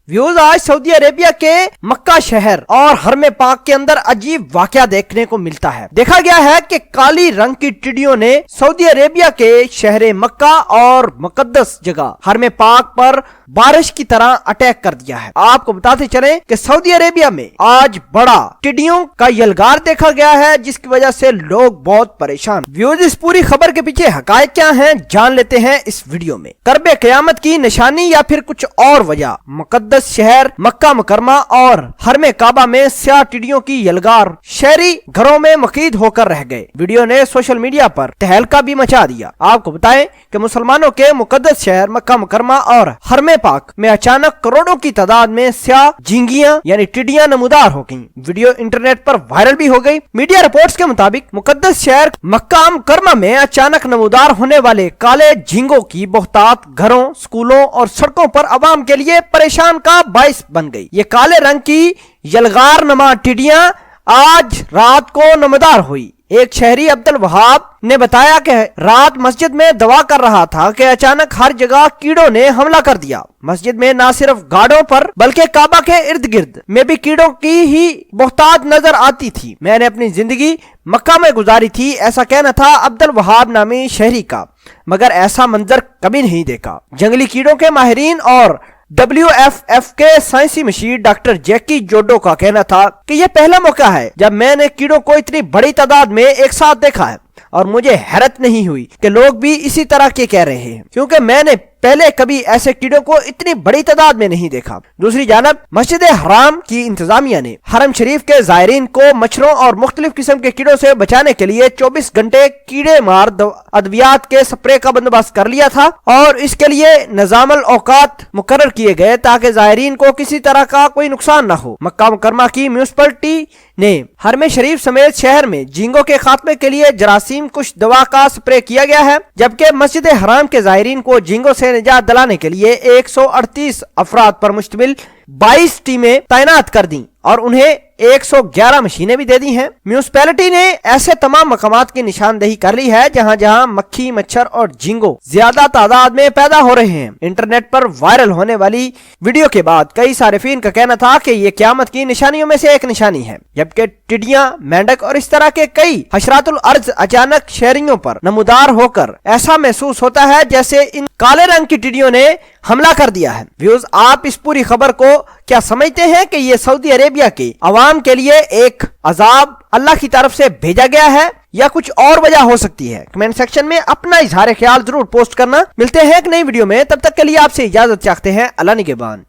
Views आज Saudi Arabia के मक्का शहर और हरम पाक के अंदर अजीब वाकया देखने को मिलता है। देखा गया है कि काली रंग की टिड्डियों ने सऊदी अरेबिया के शहर मक्का और मुकद्दस जगह हरम पाक पर बारिश की तरह अटैक कर दिया है। आपको बताते चलें कि सऊदी अरेबिया में आज बड़ा टिड्डियों का यलगार देखा गया है, जिसकी वजह से लोग बहुत परेशान। व्यूज इस पूरी खबर के पीछे हकायक क्या हैं, जान लेते हैं इस वीडियो में। कर्बे क़यामत की निशानी या फिर कुछ और वजह। मुकद्दस शहर मक्का मुकरमा और हरमे काबा में स्याह टिड्डियों की यलगार शहरी घरों में मकीद होकर रह गए। वीडियो ने सोशल मीडिया पर तहलका भी मचा दिया। आपको बताएं कि मुसलमानों के मुकद्दस शहर मक्का मुकरमा और हरमे पाक में अचानक करोड़ों की तादाद में स्याह झिंगियां यानी टिड्डियां नमूदार हो गईं। वीडियो इंटरनेट पर वायरल भी हो गई। मीडिया रिपोर्ट्स के मुताबिक मुकद्दस शहर मक्का मुकरमा में अचानक नमूदार होने वाले काले झींगों की बहुतात घरों, स्कूलों और सड़कों पर आवाम के लिए परेशान का बाइस बन गई। ये काले रंग की यलगार नमा टिड्डियां आज रात को नमदार हुई। एक शहरी अब्दुल वहाब ने बताया कि रात मस्जिद में दुआ कर रहा था कि अचानक हर जगह कीड़ों ने हमला कर दिया। मस्जिद में न सिर्फ गार्डों पर बल्कि काबा के इर्द गिर्द में भी कीड़ों की ही बहुतात नजर आती थी। मैंने अपनी जिंदगी मक्का में गुजारी थी, ऐसा कहना था अब्दुल वहाब नामी शहरी का, मगर ऐसा मंजर कभी नहीं देखा। जंगली कीड़ों के माहिरीन और WFF के साइंसी मशीर डॉक्टर जैकी जोडो का कहना था कि यह पहला मौका है जब मैंने कीड़ों को इतनी बड़ी तादाद में एक साथ देखा है, और मुझे हैरत नहीं हुई कि लोग भी इसी तरह के कह रहे हैं, क्योंकि मैंने पहले कभी ऐसे कीड़ों को इतनी बड़ी तादाद में नहीं देखा। दूसरी जानब मस्जिद हराम की इंतजामिया ने हरम शरीफ के जायरीन को मच्छरों और मुख्तलिफ किस्म के कीड़ों से बचाने के लिए 24 घंटे कीड़े मार अद्वियात के स्प्रे का बंदोबस्त कर लिया था, और इसके लिए निजामुल औकात मुकर्रर किए गए ताकि जायरीन को किसी तरह का कोई नुकसान न हो। मक्का मुकरमा की म्यूनिसिपैलिटी ने हरम शरीफ समेत शहर में झींगों के खात्मे के लिए जरासीम कुश दवा का स्प्रे किया गया है, जबकि मस्जिद हराम के जायरीन को झींगों से निजात दिलाने के लिए 138 अफराद पर मुश्तमिल 22 टीमें तैनात कर दी और उन्हें 111 मशीनें भी दे दी हैं। म्यूनिसिपैलिटी ने ऐसे तमाम मकामात की निशानदेही कर ली है जहां जहां मक्खी, मच्छर और झींगों ज्यादा तादाद में पैदा हो रहे हैं। इंटरनेट पर वायरल होने वाली वीडियो के बाद कई सारिफीन का कहना था कि ये क़यामत की निशानियों में से एक निशानी है, जबकि टिड्डियां, मेंढक और इस तरह के कई हशरातुल अर्ज अचानक शहरियों पर नमूदार होकर ऐसा महसूस होता है जैसे इन काले रंग की टिड्डियों ने हमला कर दिया है। व्यूज, आप इस पूरी खबर को क्या समझते हैं कि ये सऊदी अरेबिया के अवाम के लिए एक अजाब अल्लाह की तरफ से भेजा गया है या कुछ और वजह हो सकती है? कमेंट सेक्शन में अपना इजहार ख्याल जरूर पोस्ट करना। मिलते हैं एक नई वीडियो में, तब तक के लिए आपसे इजाजत चाहते हैं। अल्लाह निगहबान।